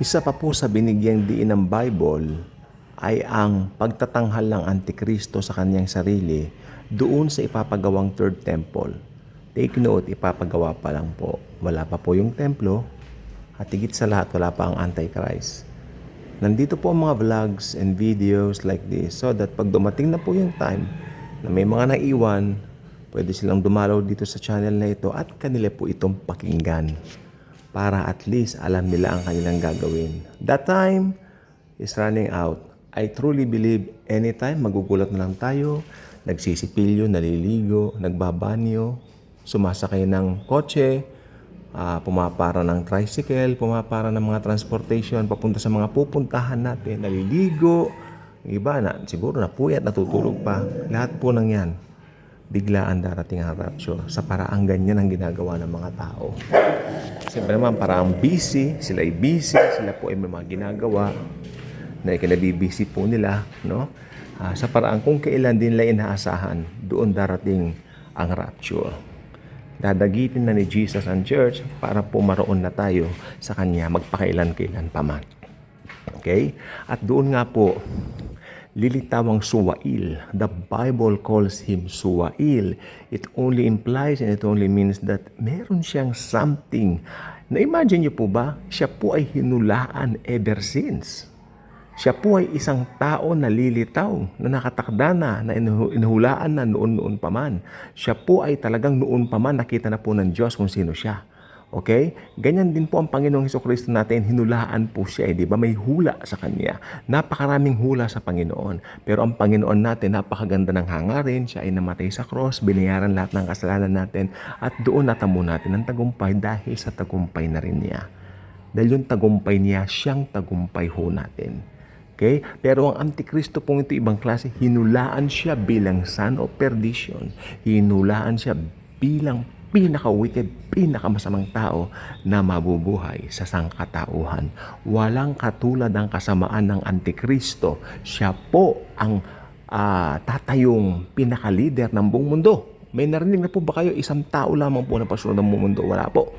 Isa pa po sa binigyang diin ng Bible ay ang pagtatanghal ng Antikristo sa kanyang sarili doon sa ipapagawang third temple. Take note, ipapagawa pa lang po. Wala pa po yung templo at higit sa lahat wala pa ang Antichrist. Nandito po ang mga vlogs and videos like this so that pag dumating na po yung time na may mga naiwan, pwede silang dumalaw dito sa channel na ito at kanila po itong pakinggan para at least alam nila ang kanilang gagawin. That time is running out. I truly believe anytime magugulat na lang tayo, nagsisipilyo, naliligo, nagbabanyo, sumasakay ng kotse, pumapara ng tricycle, pumapara ng mga transportation, papunta sa mga pupuntahan natin, naliligo, yung iba na siguro napuyat, natutulog pa. Lahat po ng yan, biglaan darating ang rapture sa paraang ganyan ang ginagawa ng mga tao. Siyempre naman, paraang busy, sila po ay may mga ginagawa na ikinabibisi po nila, no? Sa paraang kung kailan din nila inaasahan, doon darating ang rapture. Dadagitin na ni Jesus ang church para po maroon na tayo sa Kanya magpakailan-kailan pa man. Okay? At doon nga po, lilitawang suwail. The Bible calls him suwail. It only implies and it only means that meron siyang something. Na-imagine niyo po ba, siya po ay hinulaan ever since. Siya po ay isang tao na lilitaw, na nakatakda na inuhulaan na noon-noon pa man. Siya po ay talagang noon pa man nakita na po ng Diyos kung sino siya. Okay? Ganyan din po ang Panginoong Hesukristo natin, hinulaan po siya. Di ba? May hula sa Kanya. Napakaraming hula sa Panginoon. Pero ang Panginoon natin, napakaganda ng hangarin. Siya ay namatay sa cross, binayaran lahat ng kasalanan natin, at doon natamo natin ang tagumpay dahil sa tagumpay na rin niya. Dahil yung tagumpay niya, siyang tagumpay ho natin. Okay? Pero ang Antikristo pong ito ibang klase, hinulaan siya bilang son of perdition. Hinulaan siya bilang pinaka-wicked, pinakamasamang tao na mabubuhay sa sangkatauhan. Walang katulad ang kasamaan ng Antikristo. Siya po ang tatayong pinaka-leader ng buong mundo. May narinig na po ba kayo, isang tao lamang po na pasunod ng buong mundo? Wala po.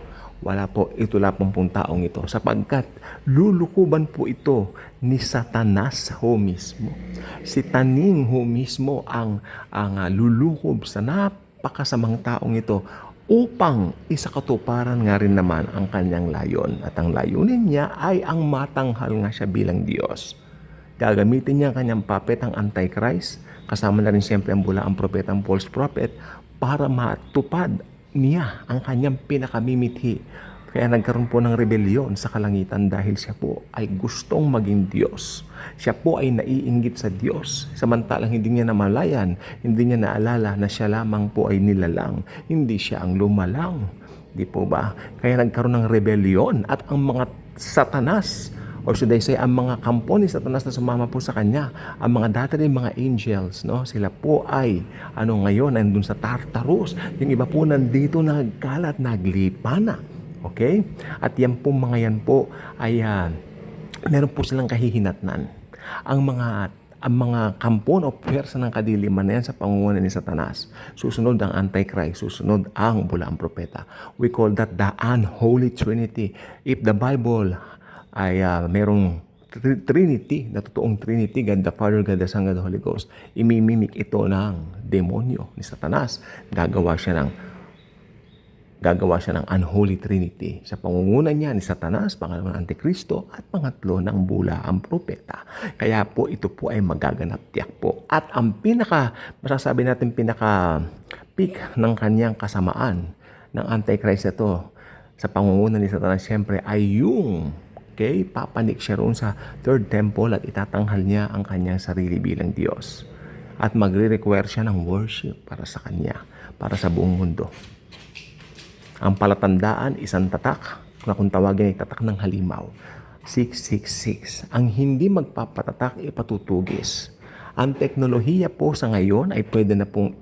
Wala po, ito lamang pong taong ito. Sapagkat lulukuban po ito ni Satanas ho mismo. Si Taning ho mismo ang lulukob sa napakasamang taong ito upang isakatuparan nga rin naman ang kanyang layon. At ang layunin niya ay ang matanghal nga siya bilang Diyos. Gagamitin niya ang kanyang puppet, ang Antichrist, kasama na rin siyempre ang bulaang prophet, ang false prophet, para matupad niya ang kanyang pinakamimithi. Kaya nagkaroon po ng rebellion sa kalangitan dahil siya po ay gustong maging Diyos. Siya po ay naiinggit sa Diyos. Samantalang hindi niya namalayan, hindi niya naalala na siya lamang po ay nilalang. Hindi siya ang lumalang. Di po ba? Kaya nagkaroon ng rebellion at ang mga Satanas, or should I say, ang mga kampo ni Satanas na sumama po sa kanya, ang mga dati rin mga angels, no? Sila po ay, ngayon, nandun sa Tartarus. Yung iba po nandito nagkalat, naglipa na. Okay? At yan po, mga yan po, ay, meron po silang kahihinatnan. Ang mga kampon o pwersa ng kadiliman na yan sa pangunguna ni Satanas. Susunod ang Antichrist, susunod ang bulaang propeta. We call that the unholy trinity. If the Bible ay merong Trinity, na totoong Trinity, God the Father, God the Son, God the Holy Ghost, imimimik ito ng demonyo ni Satanas. Gagawa siya ng unholy Trinity. Sa pangunguna niya ni Satanas, pangalawa ng Antikristo, at pangatlo ng bulaang propeta. Kaya po ito po ay magaganap tiyak po. At ang masasabi natin peak ng kanyang kasamaan ng Antichrist ito sa pangunguna ni Satanas, siyempre ay yung papanik siya roon sa third temple at itatanghal niya ang kanyang sarili bilang Diyos. At magre-require siya ng worship para sa kanya, para sa buong mundo. Ang palatandaan, isang tatak, na kung tawagin ay tatak ng halimaw. 666. Ang hindi magpapatatak, ipatutugis. Ang teknolohiya po sa ngayon ay pwede na pong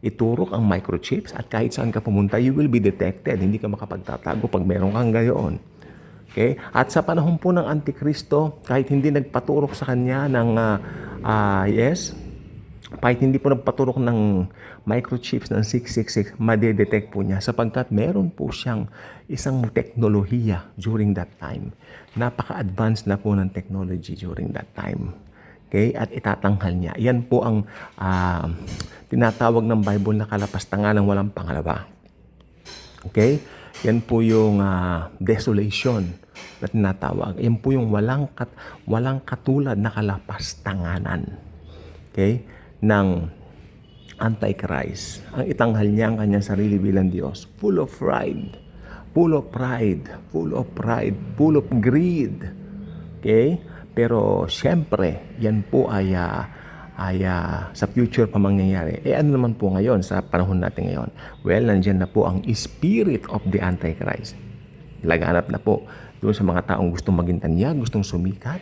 iturok ang microchips at kahit saan ka pumunta, you will be detected. Hindi ka makapagtatago pag meron kang gayon. Okay? At sa panahon po ng Antikristo, kahit hindi nagpaturok sa kanya ng Kahit hindi po nagpaturok ng microchips ng 666, madedetect po niya sapagkat meron po siyang isang teknolohiya during that time. Napaka-advanced na po ng technology during that time. Okay? At itatanghal niya. Yan po ang tinatawag ng Bible na kalapastangan ng walang pangalawa. Okay? Yan po yung desolation na tinatawag. Yan po yung walang katulad na kalapastanganan. Okay? Ng Antichrist. Ang itanghal niya ang kanyang sarili bilang Diyos. Full of pride. Full of pride. Full of pride. Full of greed. Okay? Pero siyempre, yan po ay sa future pa mangyayari. Ano naman po ngayon sa panahon natin ngayon? Well, nandiyan na po ang spirit of the Antichrist. Laganap na po doon sa mga taong gustong maging tanyag, gustong sumikat,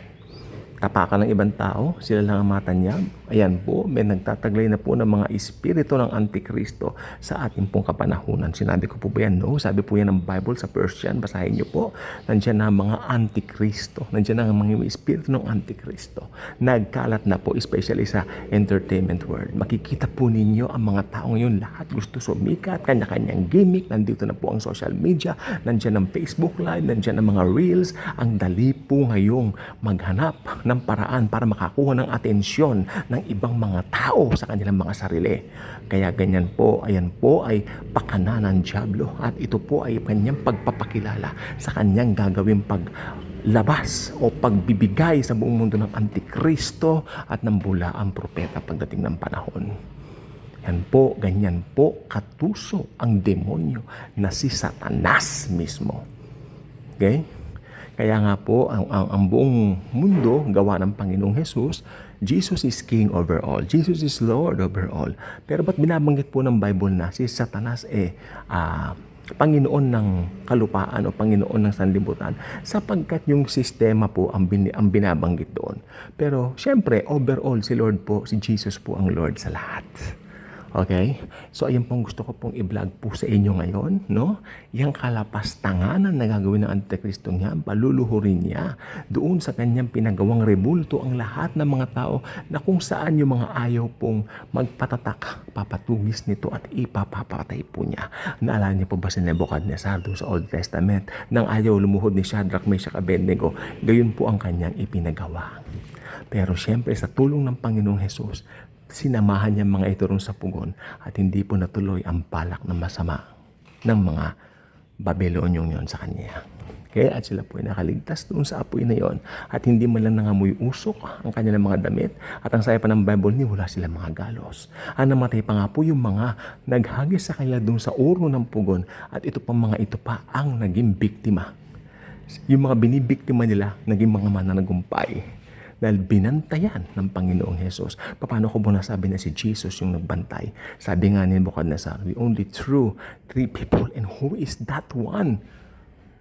tapakan ng ibang tao, sila lang ang matanyag. Ayan po, may nagtataglay na po ng mga espiritu ng Antikristo sa ating pong kapanahunan. Sinabi ko po ba yan? No. Sabi po yan ng Bible sa Persian. Basahin niyo po. Nandiyan na mga Antikristo. Nandiyan na ang mga espiritu ng Antikristo. Nagkalat na po, especially sa entertainment world. Makikita po ninyo ang mga taong yun. Lahat gusto sumikat, kanya-kanyang gimmick. Nandito na po ang social media. Nandiyan ang Facebook Live. Nandiyan ang mga Reels. Ang dali po ngayong maghanap ng paraan para makakuha ng atensyon ng ibang mga tao sa kanilang mga sarili. Kaya ganyan po, ayan po ay pakana ng dyablo at ito po ay kanyang pagpapakilala sa kanyang gagawing paglabas o pagbibigay sa buong mundo ng Antikristo at ng bulaang propeta pagdating ng panahon. Yan po, ganyan po katuso ang demonyo na si Satanas mismo. Okay? Kaya nga po, ang buong mundo, gawa ng Panginoong Jesus, Jesus is King over all. Jesus is Lord over all. Pero ba't binabanggit po ng Bible na si Satanas Panginoon ng kalupaan o Panginoon ng sanlibutan? Sapagkat yung sistema po ang binabanggit doon. Pero syempre, overall, si Lord po, si Jesus po ang Lord sa lahat. Okay? So, ayun pong gusto ko pong i-vlog po sa inyo ngayon, no? Yang kalapastanganan na gagawin ng Antikristo niya, paluluhurin niya doon sa kanyang pinagawang rebulto ang lahat ng mga tao na kung saan yung mga ayaw pong magpatatak, papatugis nito at ipapapatay po niya. Naalala niyo po ba si Nebuchadnezzar doon sa Old Testament nang ayaw lumuhod ni Shadrach, Meshach, Abednego? Gayon po ang kanyang ipinagawa. Pero syempre sa tulong ng Panginoong Jesus, sinamahan niya mga ito ron sa pugon at hindi po natuloy ang balak na masama ng mga Babylonian yon sa kanya. Okay? At sila po ay nakaligtas doon sa apoy na yon at hindi man lang nangamoy usok ang kanilang mga damit at ang saya pa ng Bible ni wala sila mga galos. Ang namatay pa nga po yung mga naghagis sa kanila doon sa uro ng pugon at ito pang mga ito pa ang naging biktima. Yung mga binibiktima nila naging mga mananagumpay. Dahil binantayan ng Panginoong Jesus. Paano ko po nasabi na si Jesus yung nagbantay? Sabi nga ni Nebuchadnezzar, we only threw 3 people and who is that one?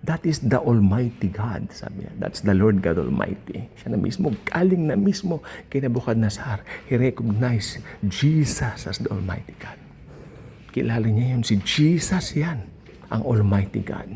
That is the Almighty God. Sabi niya, that's the Lord God Almighty. Siya na mismo, galing na mismo kay Nebuchadnezzar. He recognized Jesus as the Almighty God. Kilala niya yun, si Jesus yan, ang Almighty God.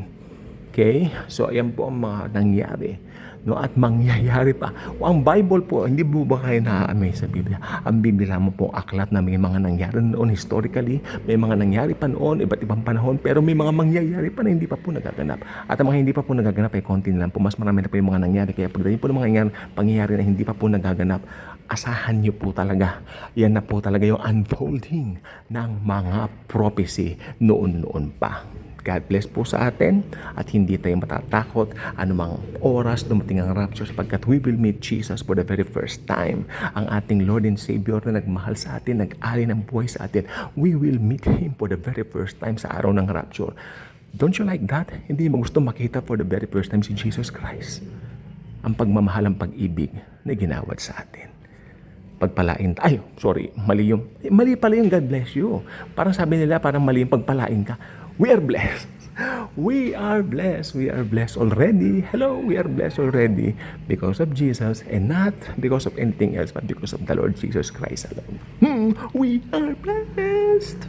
Okay? So, ayan po ang mga nangyari. No, at mangyayari pa. O, ang Bible po, hindi po ba kayo na-amaze sa Biblia? Ang Biblia mo po aklat na may mga nangyari noon historically, may mga nangyari pa noon, iba't ibang panahon, pero may mga mangyayari pa na hindi pa po nagaganap. At ang mga hindi pa po nagaganap ay konti lang po. Mas marami na po yung mga nangyari. Kaya pagdating po ng mga pangyayari na hindi pa po nagaganap, asahan nyo po talaga. Yan na po talaga yung unfolding ng mga prophecy noon-noon pa. God bless po sa atin at hindi tayo matatakot anumang oras dumating ang rapture sapagkat we will meet Jesus for the very first time. Ang ating Lord and Savior na nagmahal sa atin, nag-ali ng buhay sa atin, we will meet Him for the very first time sa araw ng rapture. Don't you like that? Hindi mo gusto makita for the very first time si Jesus Christ? Ang pagmamahal, ang pag-ibig na ginawad sa atin. Pagpalain. Mali pala yung God bless you. Parang sabi nila, parang mali yung pagpalain ka. We are blessed. We are blessed. We are blessed already. Hello, we are blessed already because of Jesus and not because of anything else but because of the Lord Jesus Christ alone. We are blessed.